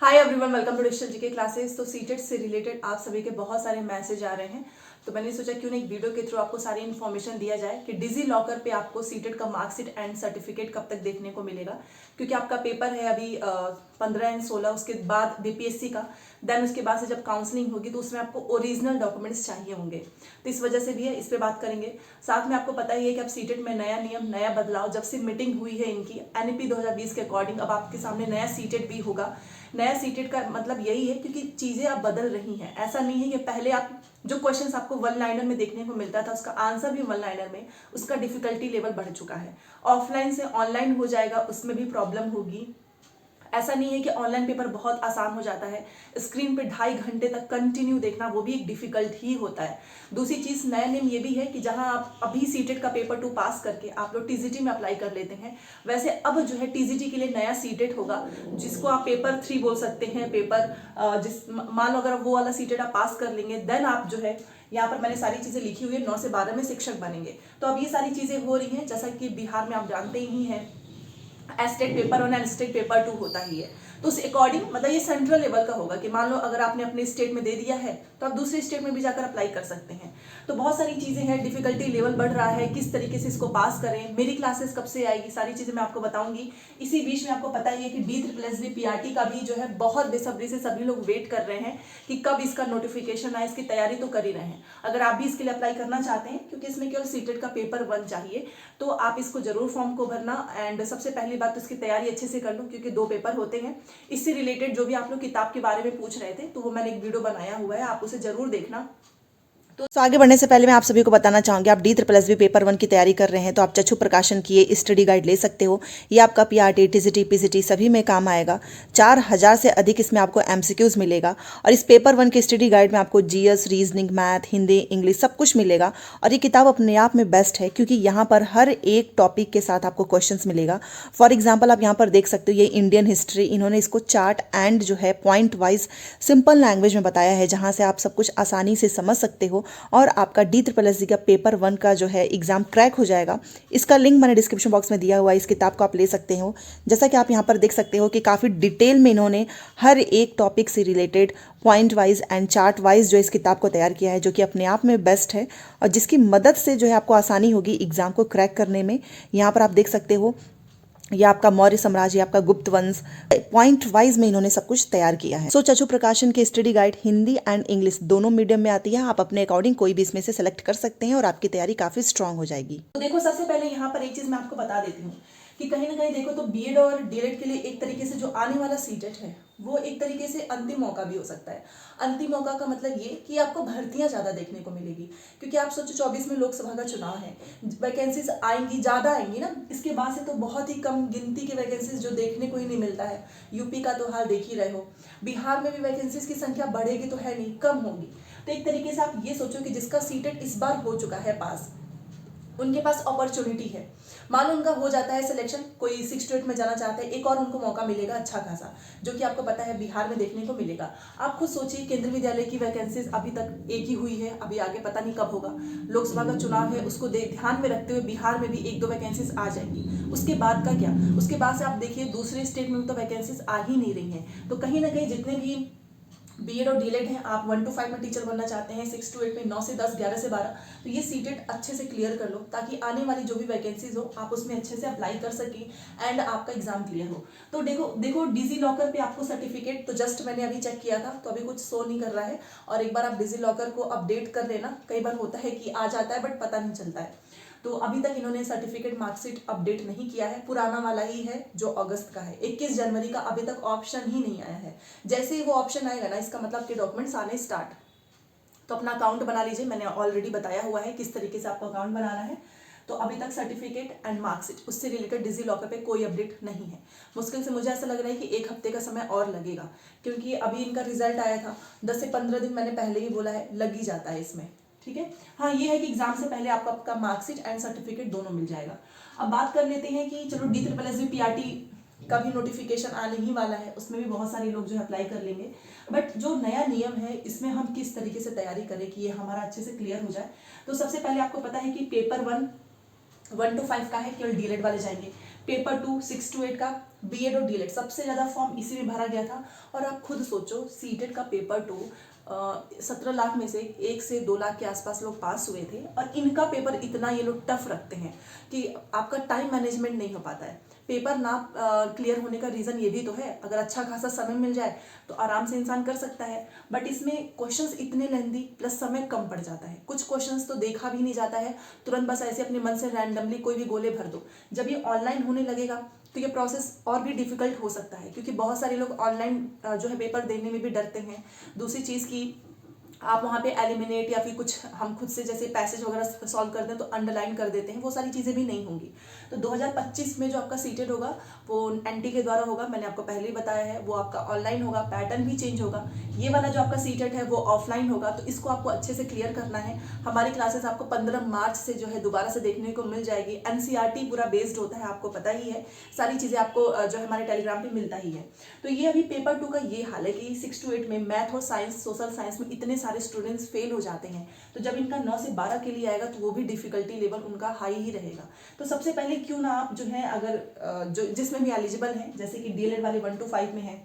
Hi everyone, welcome to digital GK classes. तो CTET से related आप सभी के बहुत सारे मैसेज आ रहे हैं, तो मैंने सोचा क्यों ना एक वीडियो के थ्रू आपको सारी इन्फॉर्मेशन दिया जाए कि डिजी लॉकर पे आपको सीटेट का मार्कशीट एंड सर्टिफिकेट कब तक देखने को मिलेगा। क्योंकि आपका पेपर है अभी 15 एंड 16, उसके बाद बीपीएससी का, देन उसके बाद से जब काउंसलिंग होगी तो उसमें आपको ओरिजिनल डॉक्यूमेंट्स चाहिए होंगे। तो इस वजह से भी है, इस पर बात करेंगे। साथ में आपको पता ही है कि अब सीटेट में नया नियम, नया बदलाव, जब से मीटिंग हुई है इनकी एनईपी 2020 के अकॉर्डिंग, अब आपके सामने नया सीटेट भी होगा। नया सीटेट का मतलब यही है क्योंकि चीजें अब बदल रही हैं। ऐसा नहीं है कि पहले आप जो क्वेश्चंस आपको वन लाइनर में देखने को मिलता था उसका आंसर भी वन लाइनर में, उसका डिफिकल्टी लेवल बढ़ चुका है। ऑफलाइन से ऑनलाइन हो जाएगा, उसमें भी प्रॉब्लम होगी। ऐसा नहीं है कि ऑनलाइन पेपर बहुत आसान हो जाता है, स्क्रीन पे 2.5 घंटे तक कंटिन्यू देखना वो भी एक डिफिकल्ट ही होता है। दूसरी चीज, नया नियम ये भी है कि जहां आप अभी सीटेट का पेपर 2 पास करके आप लोग टीजीटी में अप्लाई कर लेते हैं, वैसे अब जो है टीजीटी के लिए नया सीटेट होगा, जिसको आप पेपर 3 बोल सकते हैं। पेपर जिस मान लो अगर वो वाला सीटेट आप पास कर लेंगे, देन आप जो है, यहाँ पर मैंने सारी चीजें लिखी हुई है, 9 से 12 में शिक्षक बनेंगे। तो अब ये सारी चीजें हो रही हैं, जैसा कि बिहार में आप जानते ही हैं estate paper 1 and state paper 2 होता ही है। तो उस अकॉर्डिंग मतलब ये सेंट्रल लेवल का होगा कि मान लो अगर आपने अपने स्टेट में दे दिया है तो आप दूसरे स्टेट में भी जाकर अप्लाई कर सकते हैं। तो बहुत सारी चीजें हैं, डिफिकल्टी लेवल बढ़ रहा है, किस तरीके से इसको पास करें, मेरी क्लासेस कब से आएगी, सारी चीजें मैं आपको बताऊंगी। इसी बीच में आपको पता ही है कि DSSB PRT का भी जो है बहुत बेसब्री से सभी लोग वेट कर रहे हैं कि कब इसका नोटिफिकेशन आए। इसकी तैयारी तो कर ही रहे हैं। अगर आप भी इसके लिए अप्लाई करना चाहते हैं, क्योंकि इसमें केवल सीटेट का पेपर 1 चाहिए, तो आप इसको जरूर फॉर्म को भरना। एंड सबसे पहली बात तो इसकी तैयारी अच्छे से कर लो, क्योंकि 2 पेपर होते हैं। इससे रिलेटेड जो भी आप लोग किताब के बारे में पूछ रहे थे, तो वो मैंने एक वीडियो बनाया हुआ है, आप उसे जरूर देखना। तो आगे बढ़ने से पहले मैं आप सभी को बताना चाहूंगी, आप DSSB पेपर 1 की तैयारी कर रहे हैं तो आप चक्षु प्रकाशन की ये स्टडी गाइड ले सकते हो। ये आपका PRT, TCT, PCT सभी में काम आएगा। 4000 से अधिक इसमें आपको MCQs मिलेगा। और इस पेपर 1 की स्टडी गाइड में आपको GS, reasoning, math, Hindi, English सब कुछ मिलेगा। और ये किताब अपने आप में बेस्ट है, क्योंकि यहाँ पर हर एक टॉपिक के साथ आपको क्वेश्चन मिलेगा। फॉर एग्जाम्पल आप यहाँ पर देख सकते हो, ये इंडियन हिस्ट्री, इन्होंने इसको चार्ट एंड जो है पॉइंट वाइज सिंपल लैंग्वेज में बताया है, जहाँ से आप सब कुछ आसानी से समझ सकते हो और आपका DSSB का पेपर 1 का जो है एग्जाम क्रैक हो जाएगा। इसका लिंक मैंने डिस्क्रिप्शन बॉक्स में दिया हुआ है, इस किताब को आप ले सकते हो। जैसा कि आप यहाँ पर देख सकते हो कि काफ़ी डिटेल में इन्होंने हर एक टॉपिक से related point wise and chart wise जो इस किताब को तैयार किया है, जो कि अपने आप में बेस्ट है और जिसकी मदद से जो है आपको आसानी होगी एग्जाम को क्रैक करने में। यहाँ पर आप देख सकते हो, ये आपका मौर्य साम्राज्य, आपका गुप्त वंश, पॉइंट वाइज में इन्होंने सब कुछ तैयार किया है। चक्षु प्रकाशन की study guide Hindi and English दोनों मीडियम में आती है। आप अपने अकॉर्डिंग कोई भी इसमें से सेलेक्ट कर सकते हैं और आपकी तैयारी काफी स्ट्रांग हो जाएगी। तो देखो, सबसे पहले यहाँ पर एक चीज मैं आपको बता देती हूँ कि कहीं ना कहीं देखो तो बीएड और डीएलएड के लिए एक तरीके से जो आने वाला सीटेट है, वो एक तरीके से अंतिम मौका भी हो सकता है। अंतिम मौका का मतलब ये कि आपको भर्तियां ज्यादा देखने को मिलेगी, क्योंकि आप सोचो 24 में लोकसभा का चुनाव है, वैकेंसीज आएंगी, ज्यादा आएंगी ना। इसके बाद से तो बहुत ही कम गिनती की वैकेंसीज जो देखने को ही नहीं मिलता है। यूपी का तो हाल देख ही रहे हो, बिहार में भी वैकेंसीज की संख्या बढ़ेगी तो है नहीं, कम होगी। तो एक तरीके से आप ये सोचो कि जिसका सीटेट इस बार हो चुका है पास, उनके पास अपॉर्चुनिटी है। मान लो उनका हो जाता है सिलेक्शन, कोई 6 to 8 में जाना चाहते हैं, एक और उनको मौका मिलेगा अच्छा खासा, जो कि आपको पता है बिहार में देखने को मिलेगा। आप खुद सोचिए, केंद्रीय विद्यालय की वैकेंसीज अभी तक एक ही हुई है, अभी आगे पता नहीं कब होगा। लोकसभा का चुनाव है, उसको ध्यान में रखते हुए बिहार में भी 1-2 वैकेंसीज आ जाएंगी। उसके बाद का क्या, उसके बाद से आप देखिए दूसरे स्टेट में तो वैकेंसीज आ ही नहीं रही हैं। तो कहीं ना कहीं जितने भी बीएड और डीएलएड हैं, आप 1 to 5 में टीचर बनना चाहते हैं, 6 to 8 में, 9 से 10, 11 से 12, तो ये सीटेट अच्छे से क्लियर कर लो, ताकि आने वाली जो भी वैकेंसीज हो आप उसमें अच्छे से अप्लाई कर सकें एंड आपका एग्जाम क्लियर हो। तो देखो देखो डिजी लॉकर पे आपको सर्टिफिकेट तो जस्ट मैंने अभी चेक किया था, तो अभी कुछ शो नहीं कर रहा है। और एक बार आप डिजी लॉकर को अपडेट कर लेना, कई बार होता है कि आ जाता है बट पता नहीं चलता है। तो अभी तक इन्होंने सर्टिफिकेट मार्कशीट अपडेट नहीं किया है, पुराना वाला ही है जो अगस्त का है। 21 जनवरी का अभी तक ऑप्शन ही नहीं आया है। जैसे ही वो ऑप्शन आएगा ना, इसका मतलब कि डॉक्यूमेंट्स आने स्टार्ट। तो अपना अकाउंट बना लीजिए, मैंने ऑलरेडी बताया हुआ है किस तरीके से आपको अकाउंट बनाना है। तो अभी तक सर्टिफिकेट एंड मार्कशीट उससे रिलेटेड डिजी लॉकर पे कोई अपडेट नहीं है। मुश्किल से मुझे ऐसा लग रहा है कि 1 हफ्ते का समय और लगेगा, क्योंकि अभी इनका रिजल्ट आया था। 10 से 15 दिन मैंने पहले ही बोला है लग ही जाता है इसमें, ठीक है। हाँ, ये है कि एग्जाम से पहले आपका मार्कशीट एंड सर्टिफिकेट दोनों मिल जाएगा। अब बात कर लेते हैं कि चलो DSSB PRT का भी नोटिफिकेशन आने ही वाला है, उसमें भी बहुत सारे लोग जो है अप्लाई कर लेंगे। बट जो नया नियम है, इसमें हम किस तरीके से तैयारी करें कि ये हमारा अच्छे से क्लियर हो जाए। तो सबसे पहले आपको पता है कि पेपर 1 1 to 5 का है, केवल डीएलएड वाले जाएंगे। पेपर 2 6 to 8 का बीएड और डीएलएड सबसे ज़्यादा फॉर्म इसी में भरा गया था। और आप खुद सोचो, सीटेट का पेपर 2 17 लाख में से 1 से 2 लाख के आसपास लोग पास हुए थे, और इनका पेपर इतना ये लोग टफ रखते हैं कि आपका टाइम मैनेजमेंट नहीं हो पाता है। पेपर ना क्लियर होने का रीज़न ये भी तो है, अगर अच्छा खासा समय मिल जाए तो आराम से इंसान कर सकता है, बट इसमें क्वेश्चंस इतने लेंदी प्लस समय कम पड़ जाता है। कुछ क्वेश्चंस तो देखा भी नहीं जाता है, तुरंत बस ऐसे अपने मन से रैंडमली कोई भी गोले भर दो। जब ये ऑनलाइन होने लगेगा तो ये प्रोसेस और भी डिफिकल्ट हो सकता है, क्योंकि बहुत सारे लोग ऑनलाइन जो है पेपर देने में भी डरते हैं। दूसरी चीज़ की आप वहाँ पे एलिमिनेट या फिर कुछ हम खुद से जैसे पैसेज वगैरह सॉल्व करते हैं तो अंडरलाइन कर देते हैं, वो सारी चीज़ें भी नहीं होंगी। तो 2025 में जो आपका सीटेड होगा वो एनटी के द्वारा होगा, मैंने आपको पहले ही बताया है। वो आपका ऑनलाइन होगा, पैटर्न भी चेंज होगा। ये वाला जो आपका सीटेड है वो ऑफलाइन होगा, तो इसको आपको अच्छे से क्लियर करना है। हमारी क्लासेस आपको 15 मार्च से जो है दोबारा से देखने को मिल जाएगी। एनसीईआरटी पूरा बेस्ड होता है, आपको पता ही है, सारी चीज़ें आपको जो है हमारे टेलीग्राम पे मिलता ही है। तो ये अभी पेपर 2 का ये हाल है कि 6 to 8 में मैथ और साइंस, सोशल साइंस में इतने सारे स्टूडेंट्स फेल हो जाते हैं, तो जब इनका 9 से 12 के लिए आएगा तो वो भी डिफिकल्टी लेवल उनका हाई ही रहेगा। तो सबसे पहले क्यों ना आप जो है अगर जो जिसमें भी एलिजिबल हैं, जैसे कि डीएलएड वाले 1 to 5 में हैं,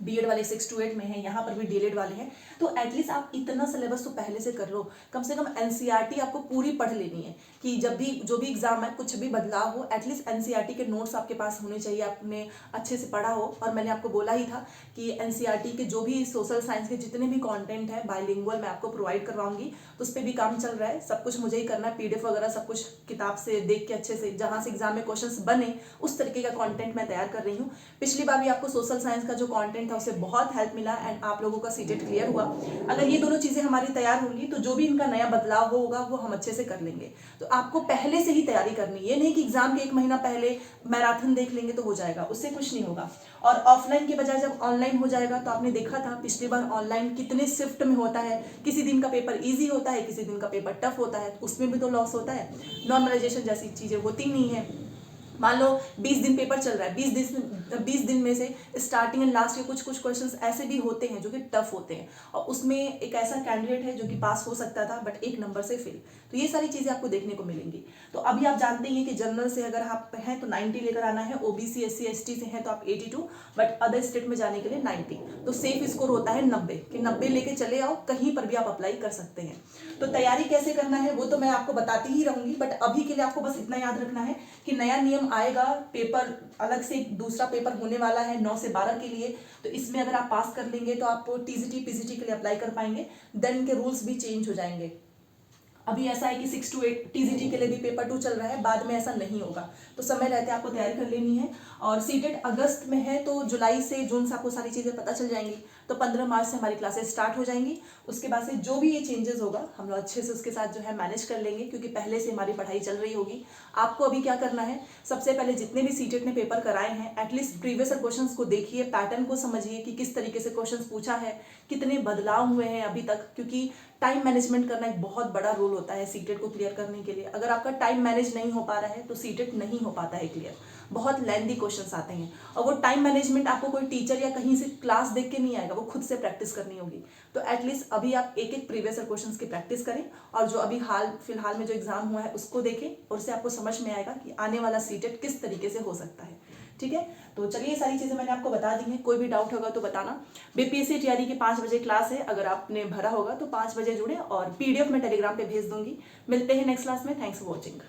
बीएड वाले 6 to 8 में हैं, यहाँ पर भी डीएलएड वाले हैं, तो एटलीस्ट आप इतना सिलेबस तो पहले से कर लो। कम से कम एनसीईआरटी आपको पूरी पढ़ लेनी है कि जब भी जो भी एग्जाम है कुछ भी बदलाव हो, एटलीस्ट एनसीईआरटी के नोट्स आपके पास होने चाहिए, आपने अच्छे से पढ़ा हो। और मैंने आपको बोला ही था कि एनसीईआरटी के जो भी सोशल साइंस के जितने भी कॉन्टेंट है बाइलिंगुअल मैं आपको प्रोवाइड करवाऊंगी, तो उस पर भी काम चल रहा है। सब कुछ मुझे ही करना है, पीडीएफ वगैरह सब कुछ किताब से देख के अच्छे से, जहाँ से एग्जाम में क्वेश्चन बने उस तरीके का कॉन्टेंट मैं तैयार कर रही हूँ। पिछली बार भी आपको सोशल साइंस का जो कॉन्टेंट था उससे बहुत हेल्प मिला एंड आप लोगों का सीटेट क्लियर हुआ। अगर ये दोनों चीज़ें हमारी तैयार होंगी तो जो भी इनका नया बदलाव होगा वो हम अच्छे से कर लेंगे। तो आपको पहले से ही तैयारी करनी, ये नहीं कि एग्जाम के 1 महीना पहले मैराथन देख लेंगे तो हो जाएगा, उससे कुछ नहीं होगा। और ऑफलाइन के बजाय जब ऑनलाइन हो जाएगा, तो आपने देखा था पिछली बार ऑनलाइन कितने शिफ्ट में होता है, किसी दिन का पेपर ईजी होता है, किसी दिन का पेपर टफ होता है, उसमें भी तो लॉस होता है। नॉर्मलाइजेशन जैसी चीज़ें होती नहीं है। मान लो 20 दिन पेपर चल रहा है, 20 दिन में से स्टार्टिंग एंड लास्ट के कुछ क्वेश्चंस ऐसे भी होते हैं जो कि टफ होते हैं, और उसमें एक ऐसा कैंडिडेट है जो कि पास हो सकता था बट 1 नंबर से फेल। तो ये सारी चीज़ें आपको देखने को मिलेंगी। तो अभी आप जानते हैं कि जनरल से अगर आप हैं तो 90 लेकर आना है, ओबीसी SC ST से हैं तो आप 82, बट अदर स्टेट में जाने के लिए 90। तो सेफ स्कोर होता है 90 कि 90 लेके चले आओ, कहीं पर भी आप अप्लाई कर सकते हैं। तो तैयारी कैसे करना है वो तो मैं आपको बताती ही रहूंगी, बट अभी के लिए आपको बस इतना याद रखना है कि नया नियम आएगा, पेपर अलग से दूसरा पेपर होने वाला है 9 से 12 के लिए। तो इसमें अगर आप पास कर लेंगे तो आप टीजीटी पीजीटी के लिए अप्लाई कर पाएंगे। देन इनके रूल्स भी चेंज हो जाएंगे। अभी ऐसा है कि 6 to 8 टीजीटी के लिए भी पेपर 2 चल रहा है, बाद में ऐसा नहीं होगा, तो समय रहते आपको तैयारी कर लेनी है। और सीटेट अगस्त में है तो जुलाई से जून से आपको सारी चीज़ें पता चल जाएंगी। तो 15 मार्च से हमारी क्लासेस स्टार्ट हो जाएंगी। उसके बाद से जो भी ये चेंजेस होगा हम लोग अच्छे से उसके साथ जो है मैनेज कर लेंगे, क्योंकि पहले से हमारी पढ़ाई चल रही होगी। आपको अभी क्या करना है, सबसे पहले जितने भी सीटेट ने पेपर कराए हैं एटलीस्ट प्रीवियस क्वेश्चंस को देखिए, पैटर्न को समझिए कि किस तरीके से क्वेश्चंस पूछा है, कितने बदलाव हुए हैं अभी तक, क्योंकि टाइम मैनेजमेंट करना एक बहुत बड़ा रोल होता है सीटेट को क्लियर करने के लिए। अगर आपका टाइम मैनेज नहीं हो पा रहा है तो सीटेट नहीं हो पाता है क्लियर। बहुत लेंदी क्वेश्चंस आते हैं, और वो टाइम मैनेजमेंट आपको कोई टीचर या कहीं से क्लास देख के नहीं आएगा, वो खुद से प्रैक्टिस करनी होगी। तो एटलीस्ट अभी आप एक प्रीवियस क्वेश्चंस की प्रैक्टिस करें, और जो अभी फिलहाल में जो एग्जाम हुआ है उसको देखें, और उससे आपको समझ में आएगा कि आने वाला सीटेट किस तरीके से हो सकता है। ठीक है, तो चलिए ये सारी चीज़ें मैंने आपको बता दी हैं। कोई भी डाउट होगा तो बताना। बीपीएससी तैयारी की 5 बजे क्लास है, अगर आपने भरा होगा तो 5 बजे जुड़े, और पीडीएफ में टेलीग्राम पे भेज दूंगी। मिलते हैं नेक्स्ट क्लास में। Thanks for watching.